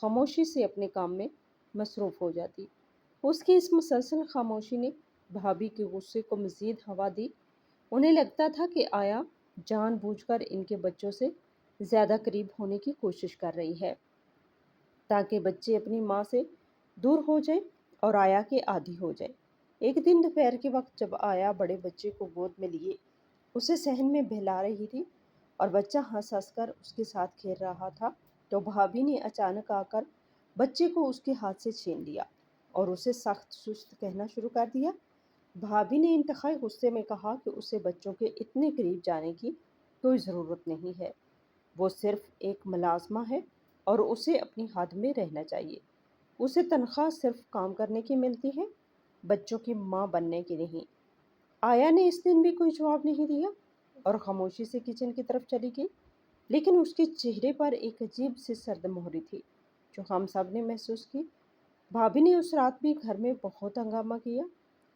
خاموشی سے اپنے کام میں مصروف ہو جاتی۔ اس کی اس مسلسل خاموشی نے بھابھی کے غصے کو مزید ہوا دی۔ انہیں لگتا تھا کہ آیا جان بوجھ کر ان کے بچوں سے زیادہ قریب ہونے کی کوشش کر رہی ہے تاکہ بچے اپنی ماں سے دور ہو جائیں اور آیا کے عادی ہو جائیں۔ ایک دن دوپہر کے وقت جب آیا بڑے بچے کو گود میں لیے اسے صحن میں بہلا رہی تھی اور بچہ ہنس ہنس کر اس کے ساتھ کھیل رہا تھا، تو بھابھی نے اچانک آ کر بچے کو اس کے ہاتھ سے چھین لیا اور اسے سخت سست کہنا شروع کر دیا۔ بھابھی نے انتہائی غصے میں کہا کہ اسے بچوں کے اتنے قریب جانے کی کوئی ضرورت نہیں ہے، وہ صرف ایک ملازمہ ہے اور اسے اپنی حد میں رہنا چاہیے۔ اسے تنخواہ صرف کام کرنے کی ملتی ہے، بچوں کی ماں بننے کی نہیں۔ آیا نے اس دن بھی کوئی جواب نہیں دیا اور خاموشی سے کچن کی طرف چلی گئی، لیکن اس کے چہرے پر ایک عجیب سی سرد مہری تھی جو ہم سب نے محسوس کی۔ بھابھی نے اس رات بھی گھر میں بہت ہنگامہ کیا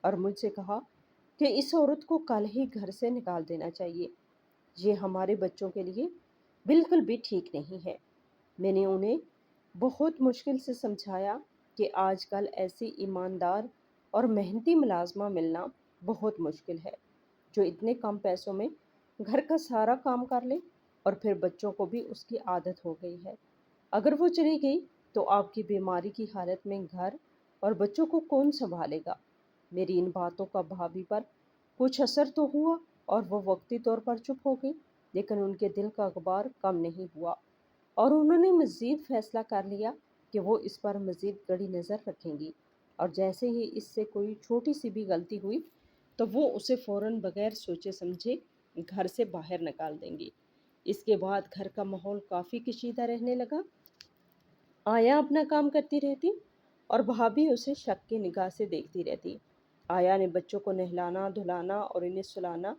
اور مجھ سے کہا کہ اس عورت کو کل ہی گھر سے نکال دینا چاہیے، یہ ہمارے بچوں کے لیے بالکل بھی ٹھیک نہیں ہے۔ میں نے انہیں بہت مشکل سے سمجھایا کہ آج کل ایسی ایماندار اور محنتی ملازمہ ملنا بہت مشکل ہے جو اتنے کم پیسوں میں گھر کا سارا کام کر لے، اور پھر بچوں کو بھی اس کی عادت ہو گئی ہے۔ اگر وہ چلی گئی تو آپ کی بیماری کی حالت میں گھر اور بچوں کو کون سنبھالے گا؟ میری ان باتوں کا بھابھی پر کچھ اثر تو ہوا اور وہ وقتی طور پر چپ ہو گئی، لیکن ان کے دل کا غبار کم نہیں ہوا اور انہوں نے مزید فیصلہ کر لیا کہ وہ اس پر مزید کڑی نظر رکھیں گی، اور جیسے ہی اس سے کوئی چھوٹی سی بھی غلطی ہوئی تو وہ اسے فوراً بغیر سوچے سمجھے گھر سے باہر نکال دیں گی۔ اس کے بعد گھر کا ماحول کافی کشیدہ رہنے لگا۔ آیا اپنا کام کرتی رہتی اور بھابھی اسے شک کی نگاہ سے دیکھتی رہتی۔ آیا نے بچوں کو نہلانا دھلانا اور انہیں سلانا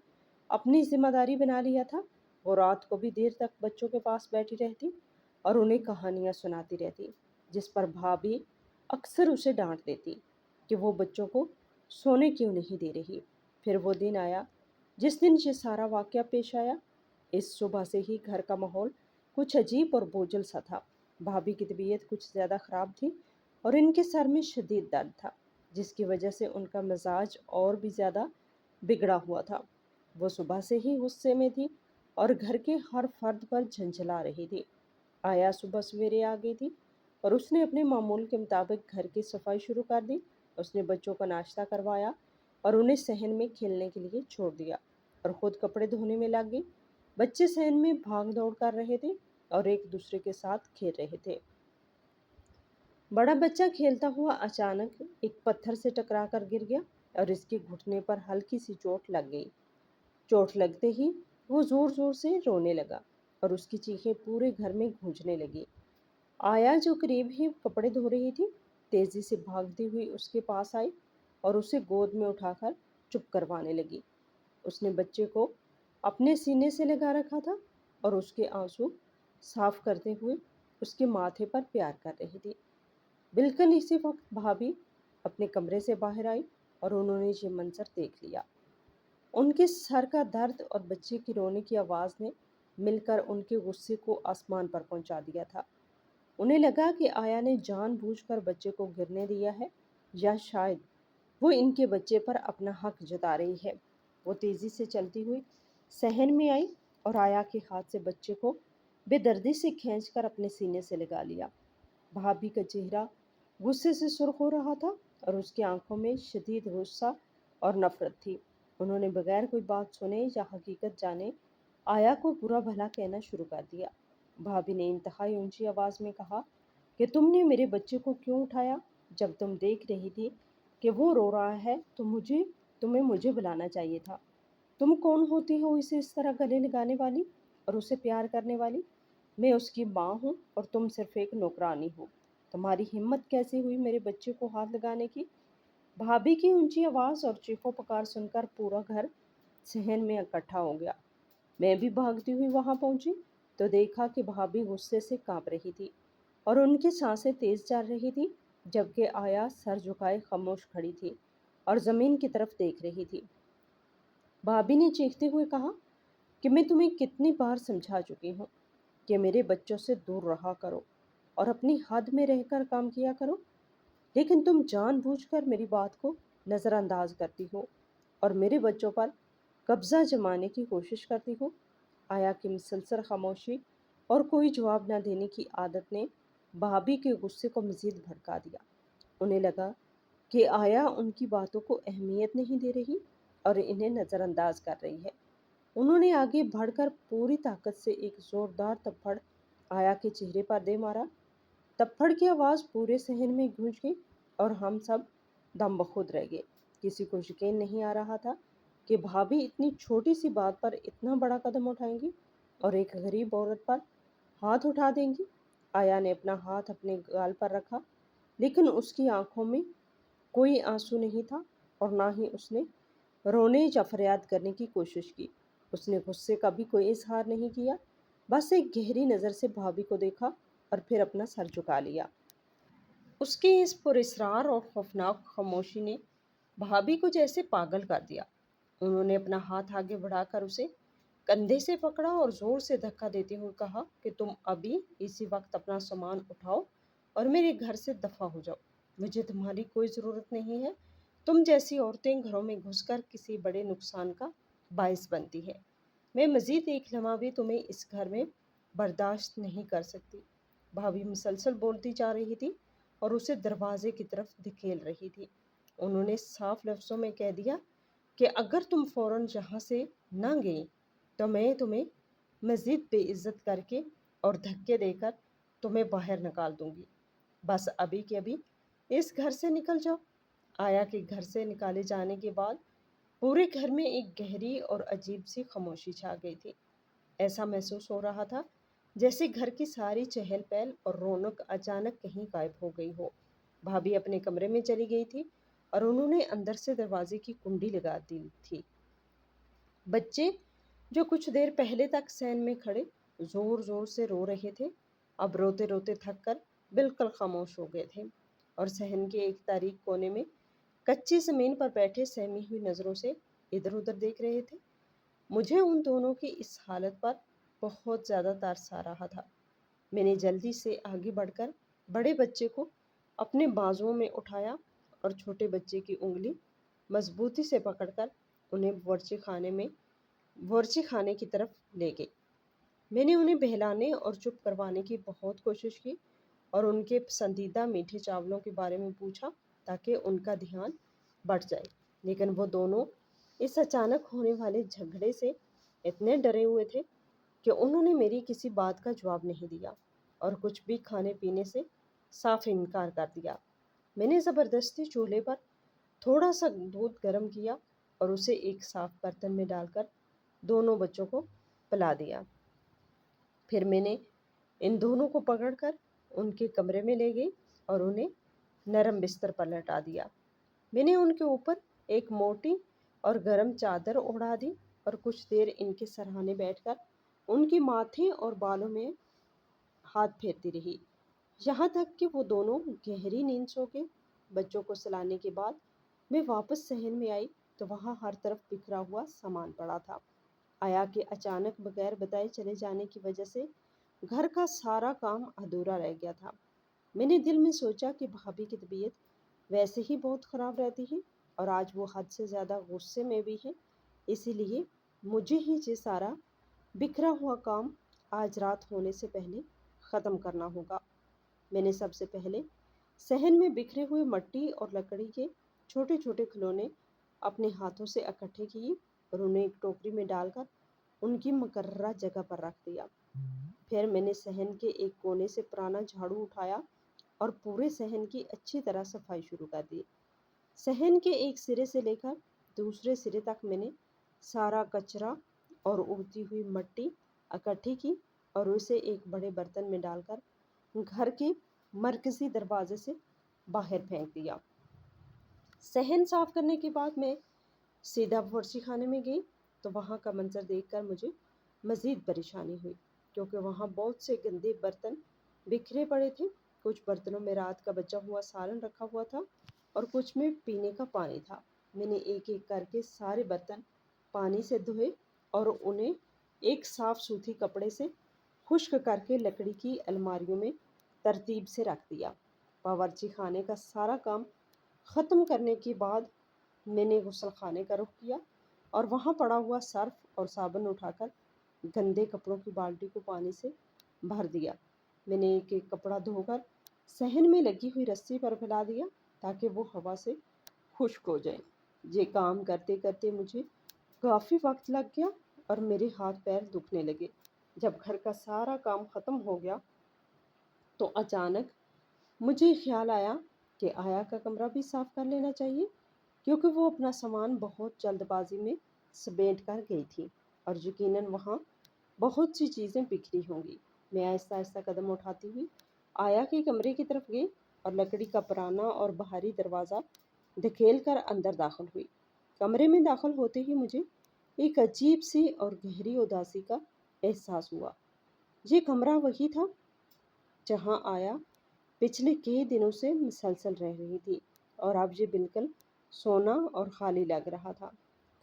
اپنی ذمہ داری بنا لیا تھا۔ وہ رات کو بھی دیر تک بچوں کے پاس بیٹھی رہتی اور انہیں کہانیاں سناتی رہتی، جس پر بھابھی اکثر اسے ڈانٹ دیتی کہ وہ بچوں کو سونے کیوں نہیں دے رہی۔ پھر وہ دن آیا جس دن یہ سارا واقعہ پیش آیا۔ اس صبح سے ہی گھر کا ماحول کچھ عجیب اور بوجھل سا تھا۔ بھابھی کی طبیعت کچھ زیادہ خراب تھی اور ان کے سر میں شدید درد تھا، جس کی وجہ سے ان کا مزاج اور بھی زیادہ بگڑا ہوا تھا۔ وہ صبح سے ہی غصے میں تھی اور گھر کے ہر فرد پر جھنجھلا رہی تھی۔ آیا صبح سویرے آ گئی تھی اور اس نے اپنے معمول کے مطابق گھر کی صفائی شروع کر دی۔ اس نے بچوں کو ناشتہ کروایا اور انہیں صحن میں کھیلنے کے لیے چھوڑ دیا اور خود کپڑے دھونے میں لگ گئی۔ بچے صحن میں بھاگ دوڑ کر رہے تھے اور ایک دوسرے کے ساتھ کھیل رہے تھے۔ بڑا بچہ کھیلتا ہوا اچانک ایک پتھر سے ٹکرا کر گر گیا اور اس کے گھٹنے پر ہلکی سی چوٹ لگ گئی۔ چوٹ لگتے ہی وہ زور زور سے رونے لگا اور اس کی چیخیں پورے گھر میں گونجنے لگی۔ آیا جو قریب ہی کپڑے دھو رہی تھی تیزی سے بھاگتی ہوئی اس کے پاس آئی اور اسے گود میں اٹھا کر چپ کروانے لگی۔ اس نے بچے کو اپنے سینے سے لگا رکھا تھا اور اس کے آنسو صاف کرتے ہوئے اس کے ماتھے پر پیار کر رہی تھی۔ بالکل اسی وقت بھابھی اپنے کمرے سے باہر آئی اور انہوں نے یہ منظر دیکھ لیا۔ ان کے سر کا درد اور بچے کی رونے کی آواز نے مل کر ان کے غصے کو آسمان پر پہنچا دیا تھا۔ انہیں لگا کہ آیا نے جان بوجھ کر بچے کو گرنے دیا ہے، یا شاید وہ ان کے بچے پر اپنا حق جتا رہی ہے۔ وہ تیزی سے چلتی ہوئی صحن میں آئی اور آیا کے ہاتھ سے بچے کو بے دردی سے کھینچ کر اپنے سینے سے لگا لیا۔ بھابھی کا چہرہ غصے سے سرخ ہو رہا تھا اور اس کی آنکھوں میں شدید غصہ اور نفرت تھی۔ انہوں نے بغیر کوئی بات سنے یا حقیقت جانے آیا کو برا بھلا کہنا شروع کر دیا۔ بھابھی نے انتہائی اونچی آواز میں کہا کہ تم نے میرے بچے کو کیوں اٹھایا؟ جب تم دیکھ رہی تھی کہ وہ رو رہا ہے تو تمہیں مجھے بلانا چاہیے تھا۔ تم کون ہوتی ہو اسے اس طرح گلے لگانے والی اور اسے پیار کرنے والی؟ میں اس کی ماں ہوں اور تم صرف ایک نوکرانی ہو۔ تمہاری ہمت کیسے ہوئی میرے بچے کو ہاتھ لگانے کی؟ بھابھی کی اونچی آواز اور چیخو پکار سن کر پورا گھر صحن میں اکٹھا ہو گیا۔ میں بھی بھاگتی ہوئی وہاں پہنچی تو دیکھا کہ بھابھی غصے سے کانپ رہی تھی اور ان کی سانسیں تیز چل رہی تھی، جبکہ آیا سر جھکائے خاموش کھڑی تھی اور زمین کی طرف دیکھ رہی تھی۔ بھابھی نے چیختے ہوئے کہا کہ میں تمہیں کتنی بار سمجھا چکی ہوں کہ میرے بچوں سے دور رہا کرو، اور اپنی حد میں رہ کر کام کیا کرو، لیکن تم جان بوجھ کر میری بات کو نظر انداز کرتی ہو اور میرے بچوں پر قبضہ جمانے کی کوشش کرتی ہو۔ آیا کی مسلسل خاموشی اور کوئی جواب نہ دینے کی عادت نے بھابھی کے غصے کو مزید بھڑکا دیا۔ انہیں لگا کہ آیا ان کی باتوں کو اہمیت نہیں دے رہی اور انہیں نظر انداز کر رہی ہے۔ انہوں نے آگے بڑھ کر پوری طاقت سے ایک زوردار تھپڑ آیا کے چہرے پر دے مارا۔ تھپڑ کی آواز پورے صحن میں گونج گئی اور ہم سب دم بخود رہ گئے۔ کسی کو یقین نہیں آ رہا تھا کہ بھابھی اتنی چھوٹی سی بات پر اتنا بڑا قدم اٹھائیں گی اور ایک غریب عورت پر ہاتھ اٹھا دیں گی۔ آیا نے اپنا ہاتھ اپنے گال پر رکھا، لیکن اس کی آنکھوں میں کوئی آنسو نہیں تھا اور نہ ہی اس نے رونے یا فریاد کرنے کی کوشش کی۔ اس نے غصے کا بھی کوئی اظہار نہیں کیا، بس ایک گہری نظر سے بھابھی کو دیکھا اور پھر اپنا سر جھکا لیا۔ اس کی اس پراسرار اور خوفناک خاموشی نے بھابھی کو جیسے پاگل کر دیا۔ انہوں نے اپنا ہاتھ آگے بڑھا کر اسے کندھے سے پکڑا اور زور سے دھکا دیتے ہوئے کہا کہ تم ابھی اسی وقت اپنا سامان اٹھاؤ اور میرے گھر سے دفع ہو جاؤ۔ مجھے تمہاری کوئی ضرورت نہیں ہے۔ تم جیسی عورتیں گھروں میں گھس کر کسی بڑے نقصان کا باعث بنتی ہے۔ میں مزید ایک لمحہ بھی تمہیں اس گھر میں برداشت نہیں کر سکتی۔ بھابھی مسلسل بولتی جا رہی تھی اور اسے دروازے کی طرف دھکیل رہی تھی۔ انہوں نے صاف لفظوں میں کہہ دیا کہ اگر تم فوراً یہاں سے نہ گئی تو میں تمہیں مزید بے عزت کر کے اور دھکے دے کر تمہیں باہر نکال دوں گی۔ بس ابھی کے ابھی اس گھر سے نکل جاؤ۔ آیا کہ گھر سے نکالے جانے کے بعد پورے گھر میں ایک گہری اور عجیب سی خاموشی چھا گئی تھی۔ ایسا محسوس ہو رہا تھا جیسے گھر کی ساری چہل پہل اور رونق اچانک کہیں غائب ہو گئی ہو۔ بھابھی اپنے کمرے میں چلی گئی تھی اور انہوں نے اندر سے دروازے کی کنڈی لگا دی تھی۔ بچے جو کچھ دیر پہلے تک صحن میں کھڑے زور زور سے رو رہے تھے، اب روتے روتے تھک کر بالکل خاموش ہو گئے تھے اور صحن کے ایک تاریک کونے میں کچی زمین پر بیٹھے سہمی ہوئی نظروں سے ادھر ادھر دیکھ رہے تھے۔ مجھے ان دونوں کی اس حالت پر بہت زیادہ ترس آ رہا تھا۔ میں نے جلدی سے آگے بڑھ کر بڑے بچے کو اپنے بازوؤں میں اٹھایا اور چھوٹے بچے کی انگلی مضبوطی سے پکڑ کر انہیں باورچی خانے کی طرف لے گئی۔ میں نے انہیں بہلانے اور چپ کروانے کی بہت کوشش کی اور ان کے پسندیدہ میٹھے چاولوں کے بارے میں پوچھا تاکہ ان کا دھیان بڑھ جائے، لیکن وہ دونوں اس اچانک ہونے والے جھگڑے سے اتنے ڈرے ہوئے تھے کہ انہوں نے میری کسی بات کا جواب نہیں دیا اور کچھ بھی کھانے پینے سے صاف انکار کر دیا۔ میں نے زبردستی چولہے پر تھوڑا سا دودھ گرم کیا اور اسے ایک صاف برتن میں ڈال کر دونوں بچوں کو پلا دیا۔ پھر میں نے ان دونوں کو پکڑ کر ان کے کمرے میں لے گئی اور انہیں نرم بستر پر لٹا دیا۔ میں نے ان کے اوپر ایک موٹی اور گرم چادر اڑا دی اور کچھ دیر ان کے سرہانے بیٹھ کر ان کے ماتھے اور بالوں میں ہاتھ پھیرتی رہی، یہاں تک کہ وہ دونوں گہری نیند سو گئے۔ بچوں کو سلانے کے بعد میں واپس صحن میں آئی تو وہاں ہر طرف بکھرا ہوا سامان پڑا تھا۔ آیا کہ اچانک بغیر بتائے چلے جانے کی وجہ سے گھر کا سارا کام ادھورا رہ گیا تھا۔ میں نے دل میں سوچا کہ بھابھی کی طبیعت ویسے ہی بہت خراب رہتی ہے اور آج وہ حد سے زیادہ غصے میں بھی ہے، اسی لیے مجھے ہی یہ سارا بکھرا ہوا کام آج رات ہونے سے پہلے ختم کرنا ہوگا۔ میں نے سب سے پہلے صحن میں بکھرے ہوئے مٹی اور لکڑی کے چھوٹے چھوٹے کھلونے اپنے ہاتھوں سے اکٹھے کیے اور انہیں ایک ٹوکری میں ڈال کر ان کی مقررہ جگہ پر رکھ دیا۔ پھر میں نے صحن کے ایک کونے سے پرانا جھاڑو اٹھایا اور پورے صحن کی اچھی طرح صفائی شروع کر دی۔ صحن کے ایک سرے سے لے کر دوسرے سرے تک میں نے سارا کچرا اور اڑتی ہوئی مٹی اکٹھی کی اور اسے ایک بڑے برتن میں ڈال کر گھر کے مرکزی دروازے سے باہر پھینک دیا۔ صحن صاف کرنے کے بعد میں سیدھا باورچی خانے میں گئی تو وہاں کا منظر دیکھ کر مجھے مزید پریشانی ہوئی، کیونکہ وہاں بہت سے گندے برتن بکھرے پڑے تھے۔ کچھ برتنوں میں رات کا بچا ہوا سالن رکھا ہوا تھا اور کچھ میں پینے کا پانی تھا۔ میں نے ایک ایک کر کے سارے برتن پانی سے دھوئے اور انہیں ایک صاف سوتی کپڑے سے خشک کر کے لکڑی کی الماریوں میں ترتیب سے رکھ دیا۔ باورچی خانے کا سارا کام ختم کرنے کے بعد میں نے غسل خانے کا رخ کیا اور وہاں پڑا ہوا سرف اور صابن اٹھا کر گندے کپڑوں کی بالٹی کو پانی سے بھر دیا۔ میں نے ایک ایک کپڑا دھو کر صحن میں لگی ہوئی رسی پر پھیلا دیا تاکہ وہ ہوا سے خشک ہو جائے۔ یہ کام کرتے کرتے مجھے کافی وقت لگ گیا اور میرے ہاتھ پیر دکھنے لگے۔ جب گھر کا سارا کام ختم ہو گیا تو اچانک مجھے خیال آیا کہ آیا کا کمرہ بھی صاف کر لینا چاہیے، کیونکہ وہ اپنا سامان بہت جلد بازی میں سمیٹ کر گئی تھی اور یقیناً وہاں بہت سی چیزیں بکھری ہوں گی۔ میں آہستہ آہستہ قدم اٹھاتی ہوئی آیا کے کمرے کی طرف گئی اور لکڑی کا پرانا اور بھاری دروازہ دھکیل کر اندر داخل ہوئی۔ کمرے میں داخل ہوتے ہی مجھے ایک عجیب سی اور گہری اداسی کا احساس ہوا۔ یہ کمرہ وہی تھا جہاں آیا پچھلے کئی دنوں سے مسلسل رہ رہی تھی، اور اب یہ بالکل سونا اور خالی لگ رہا تھا۔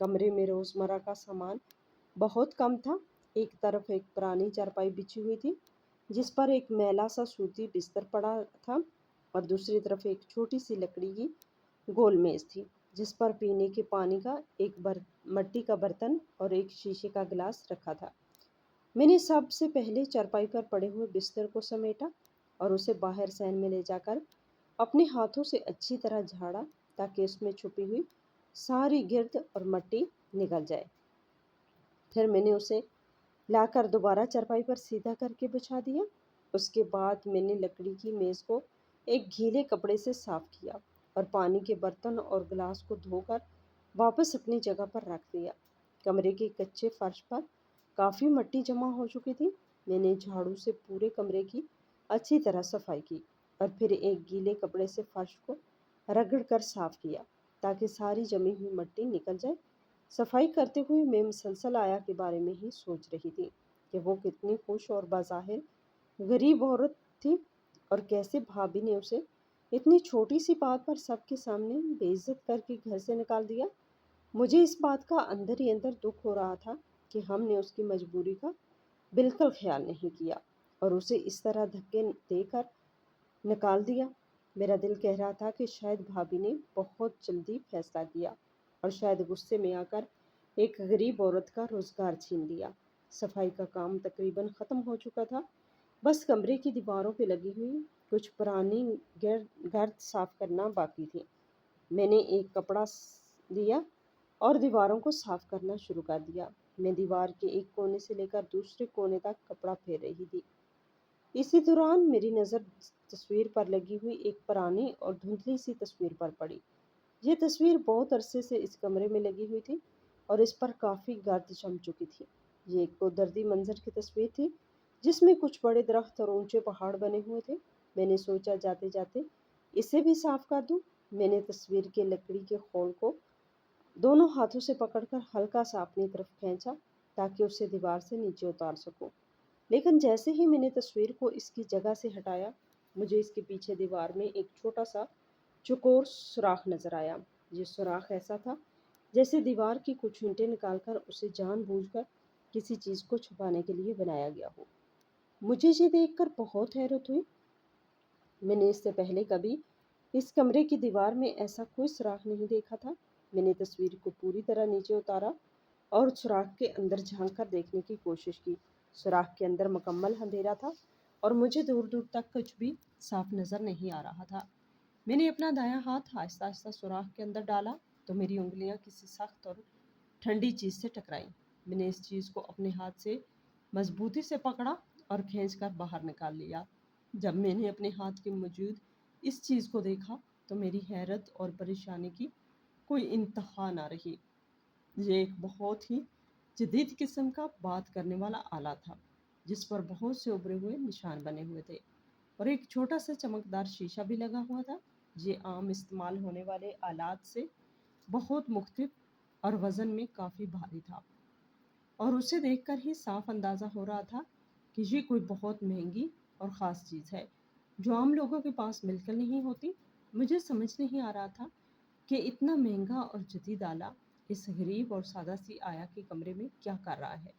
کمرے میں روزمرہ کا سامان بہت کم تھا۔ ایک طرف ایک پرانی چارپائی بچھی ہوئی تھی جس پر ایک میلا سا سوتی بستر پڑا تھا، اور دوسری طرف ایک چھوٹی سی لکڑی کی گول میز تھی جس پر پینے کے پانی کا ایک مٹی کا برتن اور ایک شیشے کا گلاس رکھا تھا۔ میں نے سب سے پہلے چارپائی پر پڑے ہوئے بستر کو سمیٹا اور اسے باہر صحن میں لے جا کر اپنے ہاتھوں سے اچھی طرح جھاڑا تاکہ اس میں چھپی ہوئی ساری گرد اور مٹی نکل جائے۔ پھر میں نے اسے لا کر دوبارہ چارپائی پر سیدھا کر کے بچھا دیا۔ اس کے بعد میں نے لکڑی کی میز کو ایک گیلے کپڑے سے صاف کیا اور پانی کے برتن اور گلاس کو دھو کر واپس اپنی جگہ پر رکھ دیا۔ کمرے کے کچے فرش پر کافی مٹی جمع ہو چکی تھی۔ میں نے جھاڑو سے پورے کمرے کی اچھی طرح صفائی کی اور پھر ایک گیلے کپڑے سے فرش کو رگڑ کر صاف کیا تاکہ ساری جمی ہوئی مٹی نکل جائے۔ صفائی کرتے ہوئے میں مسلسل آیا کے بارے میں ہی سوچ رہی تھی کہ وہ کتنی خوش اور بظاہر غریب عورت تھی، اور کیسے بھابھی نے اسے اتنی چھوٹی سی بات پر سب کے سامنے بے عزت کر کے گھر سے نکال دیا۔ مجھے اس بات کا اندر ہی اندر دکھ ہو رہا تھا کہ ہم نے اس کی مجبوری کا بالکل خیال نہیں کیا اور اسے اس طرح دھکے دے کر نکال دیا۔ میرا دل کہہ رہا تھا کہ شاید بھابھی نے بہت جلدی فیصلہ کیا اور شاید غصے میں آ کر ایک غریب عورت کا روزگار چھین لیا۔ صفائی کا کام تقریباً ختم ہو چکا تھا، بس کمرے کی دیواروں پہ لگی ہوئی کچھ پرانی گرد صاف کرنا باقی تھی۔ میں نے ایک کپڑا لیا اور دیواروں کو صاف کرنا شروع کر دیا۔ میں دیوار کے ایک کونے سے لے کر دوسرے کونے تک کپڑا پھیر رہی تھی۔ اسی دوران میری نظر تصویر پر لگی ہوئی ایک پرانی اور دھندلی سی تصویر پر پڑی۔ یہ تصویر بہت عرصے سے اس کمرے میں لگی ہوئی تھی اور اس پر کافی گرد جم چکی تھی۔ یہ ایک قدرتی منظر کی تصویر تھی جس میں کچھ بڑے درخت اور اونچے پہاڑ بنے ہوئے تھے۔ میں نے سوچا جاتے جاتے اسے بھی صاف کر دوں۔ میں نے تصویر کے لکڑی کے خول کو دونوں ہاتھوں سے پکڑ کر ہلکا سا اپنی طرف کھینچا تاکہ اسے دیوار سے نیچے اتار سکوں، لیکن جیسے ہی میں نے تصویر کو اس کی جگہ سے ہٹایا مجھے اس کے پیچھے دیوار میں ایک چھوٹا سا چوکور سوراخ نظر آیا۔ یہ سوراخ ایسا تھا جیسے دیوار کی کچھ اینٹیں نکال کر اسے جان بوجھ کر کسی چیز کو چھپانے کے لیے بنایا گیا ہو۔ مجھے یہ دیکھ کر بہت حیرت ہوئی۔ میں نے اس سے پہلے کبھی اس کمرے کی دیوار میں ایسا کوئی سوراخ نہیں دیکھا تھا۔ میں نے تصویر کو پوری طرح نیچے اتارا اور سوراخ کے اندر جھانک کر دیکھنے کی کوشش کی۔ سوراخ کے اندر مکمل اندھیرا تھا اور مجھے دور دور تک کچھ بھی صاف نظر نہیں آ رہا تھا۔ میں نے اپنا دایاں ہاتھ آہستہ آہستہ سوراخ کے اندر ڈالا تو میری انگلیاں کسی سخت اور ٹھنڈی چیز سے ٹکرائیں۔ میں نے اس چیز کو اپنے ہاتھ سے مضبوطی سے پکڑا اور کھینچ کر باہر نکال لیا۔ جب میں نے اپنے ہاتھ کے موجود اس چیز کو دیکھا تو میری حیرت اور پریشانی کی کوئی انتہا نہ رہی۔ یہ ایک بہت ہی جدید قسم کا بات کرنے والا آلہ تھا جس پر بہت سے ابھرے ہوئے نشان بنے ہوئے تھے اور ایک چھوٹا سا چمکدار شیشہ بھی لگا ہوا تھا۔ یہ عام استعمال ہونے والے آلات سے بہت مختلف اور وزن میں کافی بھاری تھا، اور اسے دیکھ کر ہی صاف اندازہ ہو رہا تھا کہ یہ کوئی بہت مہنگی اور خاص چیز ہے جو عام لوگوں کے پاس بالکل نہیں ہوتی۔ مجھے سمجھ نہیں آ رہا تھا کہ اتنا مہنگا اور جدید آلہ اس غریب اور سادہ سی آیا کے کمرے میں کیا کر رہا ہے،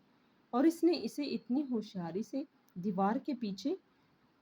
اور اس نے اسے اتنی ہوشیاری سے دیوار کے پیچھے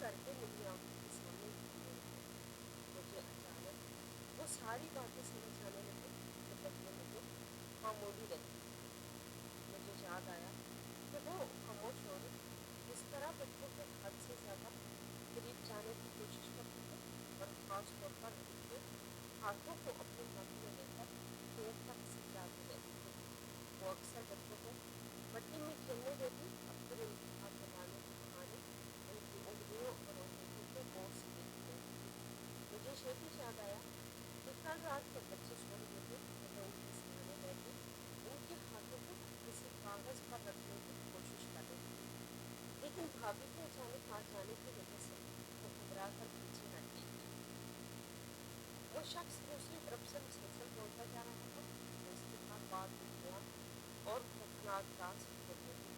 کر کے میری آنکھوں کے سامنے گھومنے لگے۔ مجھے اچانک وہ ساری باتیں سمجھ آنے لگی جو پہلے مجھے معمولی لگتی تھی۔ مجھے یاد آیا کہ وہ خاموش عورت کس طرح بچوں کے حد سے زیادہ قریب جانے کی کوشش کرتی ہے، اور خاص طور پر ان کے ہاتھوں کو اپنے ہاتھوں میں لے کر دیر تک سکھلاتی رہتی ہے۔ وہ اکثر بچوں کو مٹی میں کھیلنے دیتی اور پھر ان کے ہاتھ دبانے کے بہانے ان کی انگلیوں اور انگوٹھوں کو غور سے دیکھتی رہتی تھی۔ مجھے یہ بھی یاد آیا کہ کل رات جب بچے سو رہے تھے تو میں ان کے سرانے بیٹھی ان کے ہاتھوں کو کسی کاغذ پر رکھنے کی کوشش کر رہی تھی، لیکن بھابھی کے اچانک آ جانے کی وجہ سے وہ گھبرا کر پیچھے ہٹ گئی تھی۔ وہ شخص دوسری طرف سے مسلسل بولتا جا رہا تھا، اس کی ہر بات ایک نیا اور خوفناک راز کھول رہی تھی۔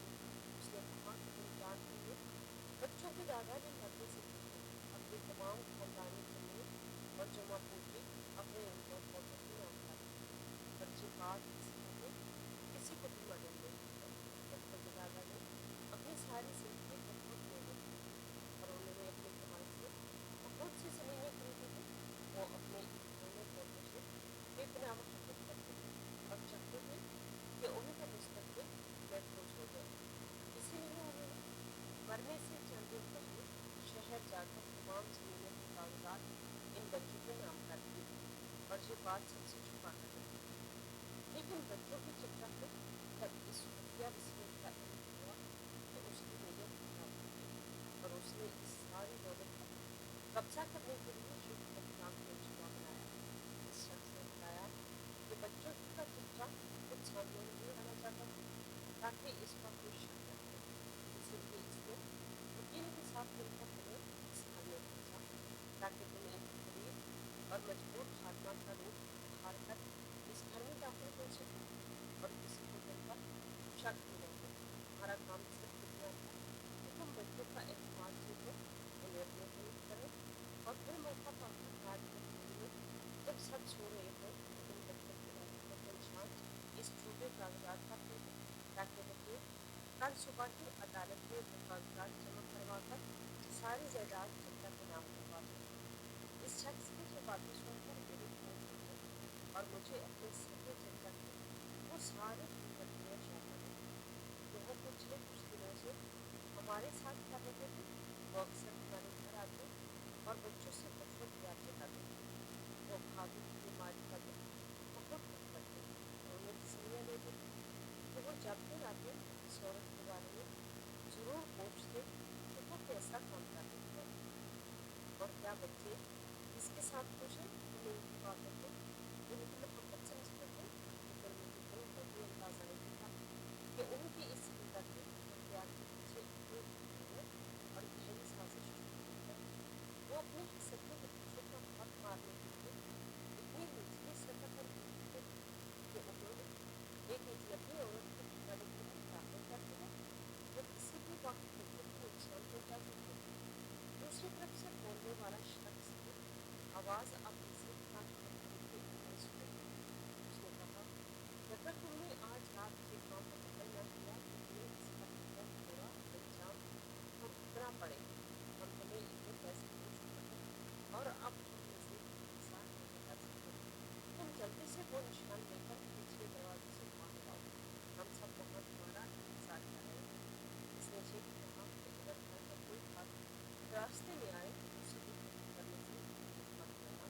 اس نے کہا کہ تم جانتی ہو، بچوں کے دادا نے مرنے سے پہلے اپنی تمام خاندانی زمین اور جمع پونجی اپنے ان دو پوتوں کے نام کر دی، پر یہ بات اس میں کسی کو بھی معلوم نہیں ہے۔ بچوں کے دادا نے اپنی ساری زندگی بہت محنت کی تھی اور انہوں نے اپنی کمائی سے بہت سی زمینیں خریدی تھی۔ وہ اپنے ان دونوں پوتوں سے بے پناہ محبت کرتے تھے اور چاہتے تھے کہ ان کا مستقبل محفوظ ہو جائے، اسی لیے انہوں نے مرنے سے چند دن پہلے شہر جا کر تمام زمینوں کے کاغذات ان بچوں کے نام کر دیے تھے اور یہ بات سب سے چھپا کر رکھی تھی۔ لیکن بچوں کی چپراہٹ جب اس خفیہ وصیت کا علم ہوا تو اس کی نیت خراب ہو گئی اور اس نے اس ساری دولت پر قبضہ کرنے کے لیے یہ خوفناک منصوبہ بنایا۔ اس شخص نے بتایا کہ بچوں کا چچا کچھ سامنے نہیں آنا چاہتا تھا تاکہ اس پر کوئی شک نہ کرے، اسی لیے اس نے وکیل کے ساتھ مل کر تمہیں اس گھر میں بھیجا تاکہ تم ایک غریب اور مجبور خاتمہ کا روپ دھار کر اس گھر میں داخل ہو سکو اور کسی کو تم پر شک بھی نہ ہو۔ تمہارا کام صرف اتنا تھا کہ تم بچوں کا اعتماد جیتو، انہیں اپنے قریب کرو اور پھر موقع پا کر رات کے اندھیرے میں جب سب سو رہے ہوں تو ان بچوں کی انگلیوں کے نشان اس جھوٹے کاغذات پر دے دو تاکہ وکیل کل صبح ہی عدالت میں وہ کاغذات جمع کروا کر ساری جائیداد چچا کے نام کروا دے۔ اس شخص کی یہ باتیں سن کر میرے ہونٹ کھڑے اور مجھے اپنے سگے چچا کے وہ سارے دن دردیاں یاد آنے لگی جو وہ پچھلے کچھ دنوں سے ہمارے ساتھ کر رہے تھے۔ وہ اکثر ہمارے گھر آتے اور بچوں سے کچھ وقت یاد بتاتے تھے۔ وہ بھابھی کی بیماری کا دکھ بہت دکھ کرتے اور انہیں تسلیاں دیتے تھے کہ وہ جب بھی آتے اس عورت کے بارے میں ضرور پوچھتے کہ وہ کیسا کام کر رہی ہے اور کیا بچے اس کے ساتھ خوش ہیں۔ ہم ان کی باتوں کو ان کی محبت سمجھتے تھے، لیکن مجھے دن بہ اندازہ نہیں تھا کہ ان کی اس ہمدردی اور پیار کے پیچھے اتنی گہری نیت اور گہری سازش چھپی ہوئی ہے۔ وہ اپنے حسد کے نتیجوں کا حق مارنے کے لیے اتنی نچلی سطح پر گر چکے تھے کہ انہوں نے ایک اجنبی عورت کو عدالت میں داخل کر دیا جو کسی بھی وقت بچوں کو نقصان پہنچا سکتی تھی۔ دوسری طرف سے بولنے والا شخص کی آواز اب سے 5 ہفتے کے اندر سنائی دی۔ اس نے کہا کہ اگر تم نے آج رات یہ کام مکمل نہ کیا تو تمہیں اس کا پورا پورا انجام بھگتنا پڑے گا۔ ہم تمہیں اتنے پیسے دے چکے ہیں اور اب ہم مزید انتظار نہیں کر سکتے۔ تم جلدی سے وہ نشان لے کر پچھلے دروازے سے باہر آؤ، ہم سب وہاں تمہارا انتظار کر رہے ہیں۔ اس نے یہ بھی کہا کہ اگر گھر کا کوئی حق راستے میں آئے تو اسے بھی ختم کرنے سے ہرگز مت ڈرنا،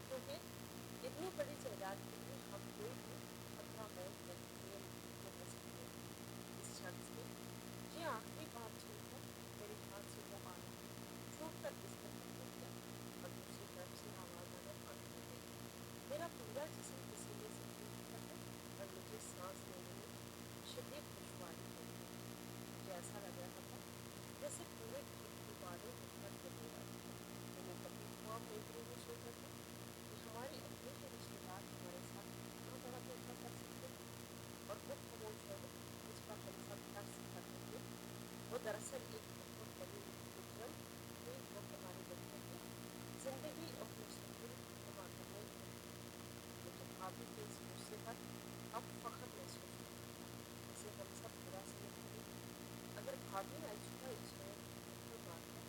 کیونکہ اتنی بڑی جائیداد کے لیے ہم کوئی بھی خطرہ مول انتظام نہیں کر سکتے۔ اس شخص کی یہ آخری بات سن کر میرے ہاتھ سے وہ آلہ چھوٹ کر بستر پر گر گیا اور دوسری طرف سے آواز آنا بند ہو گئی۔ میرا پورا جسم پسینے سے بھیگ اٹھا تھا اور مجھے سانس لینے میں شدید دشواری ہو رہی تھی۔ مجھے ایسا لگ رہا تھا جیسے پورے گھر کے دیواریں مجھ پر گر رہی ہوں۔ میں نے کبھی خواب میں بھی نہیں سوچا تھا کہ ہمارے اپنے ہی رشتے دار ہمارے ساتھ اتنا بڑا دھوکا کر سکتے ہیں۔ اور وہ خاموش عورت جس پر ہم سب ترس کھاتے تھے وہ دراصل ایک بہت بڑی مجرم تھی جو ہمارے بچوں کی زندگی اور مستقبل تباہ کرنے آئی تھی۔ مجھے بھابھی کے اس غصے پر اب فخر محسوس ہوتا تھا جسے ہم سب برا سمجھتے تھے۔ اگر بھابھی آج صبح اس عورت کو تھپڑ مار کر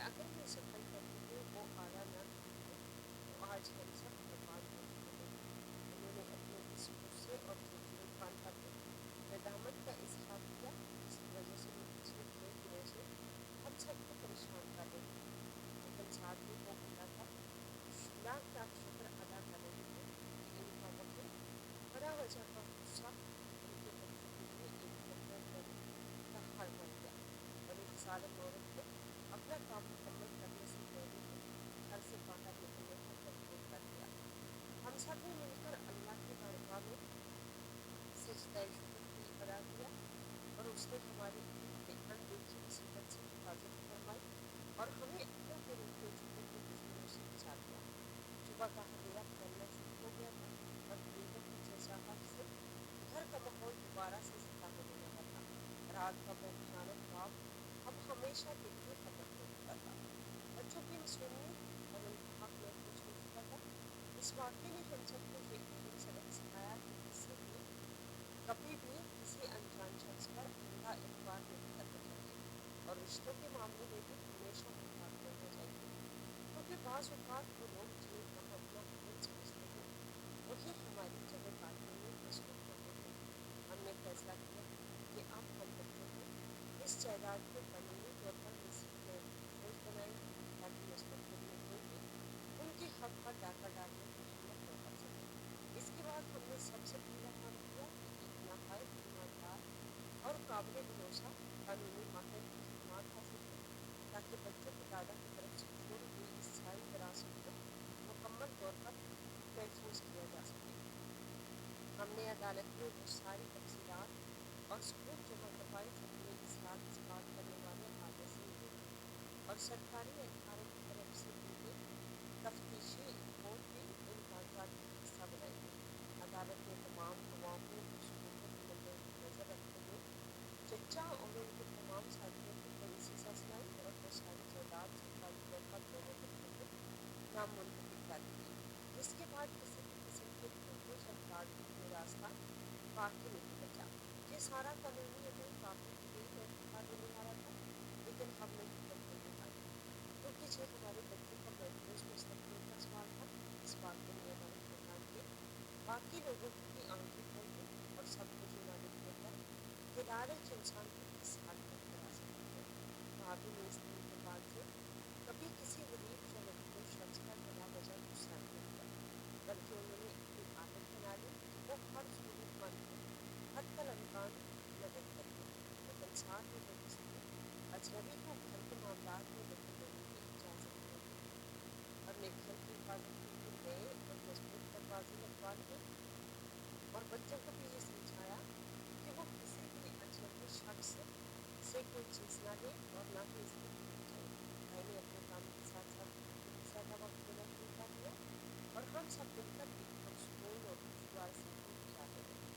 کہ اگر وہ صفائی کرتے ہوئے وہ اعلیٰ نہ ہوتے تو آج ہم سب برباد ہو چکے ہوتے۔ انہوں نے اپنے اس غصے اور چڑچڑاپن پر ندامت کا اظہار کیا، جس کی وجہ سے وہ پچھلے 6 دنوں سے ہم سب کو پریشان کر رہی تھی، لیکن ساتھ ہی وہ اللہ کا لاکھ لاکھ شکر ادا کر رہے تھے کہ ان کا وہی بڑا وجہ کا غصہ ان کے بچوں کے لیے ایک مقرر کا حل بن گیا، اور ایک ظالم عورت کو اپنا کام مکمل کرنے سے پہلے ہی گھر سے باہر نکلنے پر مجبور کر دیا۔ ہم سب نے مل کر اللہ کی بارگاہ میں سجدہ شکر ادا کیا، اور اس نے ہماری اندیکھی مصیبت سے حفاظت فرمائی اور ہمیں اپنوں کے روکے چکے ہوئے دشمنوں سے بچا لیا۔ صبح کا اندھیرا پھیلنا شروع ہو گیا تھا اور بجلیوں کی چہچہاہٹ سے گھر کا ماحول دوبارہ سے زندہ ہونے لگا تھا۔ رات کا وہ بھیانک خواب اب ہمیشہ کے لیے ختم ہو چکا تھا۔ بچوں کی معصومیت اور انتہا محفوظ ہو چکا تھا۔ اس واقعے نے ہم سب کو یہ اہم سبق سکھایا کہ کسی بھی کبھی بھی کسی انجان شخص پر اندھا اعتبار نہیں کرنا چاہیے، اور رشتوں کے معاملے میں بھی ہمیشہ محتاط رہنا چاہیے، کیونکہ بعض اوقات وہ لوگ جنہیں ہم اپنا خون سمجھتے ہیں وہی ہماری جگہ کاٹنے میں مصروف ہوتے ہیں۔ ہم نے فیصلہ کیا کہ اب ہم بچوں کو اس جائیداد کو قانونی طور پر محفوظ بنائیں گے تاکہ مستقبل میں کوئی بھی ان کے حق پر ڈاکہ ڈالنے کی ہمت نہ کر سکے۔ اس کے بعد ہم نے سب سے پہلا کام کیا کہ ایک نہایت ایماندار اور قابل بھروسہ قانونی ماہر کی خدمات حاصل کی، تاکہ بچوں کے دادا کی طرف سے چھوڑی ہوئی اس ساری وراثت کو مکمل طور پر محفوظ کیا جا سکے۔ ہم نے عدالت میں وہ ساری تفصیلات اور ثبوت جمع کروائے جو ہمیں اس رات اس بات کرنے والے آگے سے ملے تھے، اور سرکاری اداروں کی طرف سے دی گئی تفتیشی رپورٹ بھی ان کاغذات کا حصہ بنائی گئی۔ عدالت نے تمام گواہوں اور ثبوتوں کو مدنظر رکھتے ہوئے چچا اور ان کے تمام ساتھیوں کو بڑی سزا سنائی اور وہ ساری جائیداد سرکاری طور پر دونوں بچوں کو نامنتقل کر دی گئی، جس کے بعد کسی بھی قسم کے تحفظ اور تعلق میں راستہ باقی نہیں بچا۔ یہ سارا قانونی عمل کافی طویل اور تھکا دینے والا تھا، لیکن ہم نے ہمت نہیں ہاری، کیونکہ یہ ہمارے بچوں کا محفوظ مستقبل کا سوال تھا۔ اس واقعے نے ہمارے خاندان کے باقی لوگوں کی بھی آنکھیں کھول دیں اور سب کو یہ معلوم ہو گیا کہ لالچ انسان کو کس حد تک گرا سکتی ہے۔ بھابھی نے اس دن کے بعد سے کبھی کسی غریب یا مجبور شخص پر بلا وجہ غصہ نہیں کیا، بلکہ انہوں نے اپنی عادت بنا لی کہ وہ ہر ضرورت مند کی حتی الامکان مدد کریں گے، لیکن ساتھ ہی وہ کسی بھی اجنبی کو گھر کے معاملات میں دخل دینے کی اجازت نہیں دیتے تھے۔ ہم نے گھر کی حفاظت کے لیے نئے اور مضبوط دروازے لگوا لیے اور بچوں کو بھی یہ سمجھایا کہ وہ کسی بھی اجنبی شخص سے کوئی چیز نہ لیں اور نہ ہی اس کے قریب جائیں۔ میں نے اپنے کام کے ساتھ ساتھ خود کو بھی زیادہ وقت دینا شروع کر دیا، اور ہم سب مل کر ایک پرسکون اور خوشگوار زندگی گزارنے لگے۔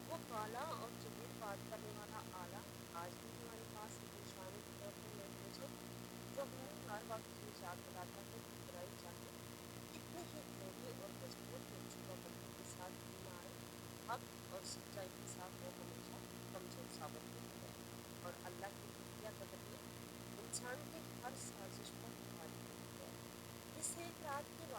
وہ کالا اور جدید بات کرنے والا آلہ آج بھی ہمارے پاس ایک نشانی کے طور پر محفوظ ہے، جو ہمیں ہر وقت یہ یاد دلاتا ہے کہ برائی چاہے کتنی ہی گہری اور مضبوط منصوبہ بندی کے ساتھ کیوں نہ آئے، حق اور سچائی کے ساتھ وہ ہمیشہ کمزور ثابت ہوتی ہے، اور اللہ کی گھٹیا تدبیر انسان کی ہر سازش پر بھاری ہوتی ہے۔ اس ایک رات کے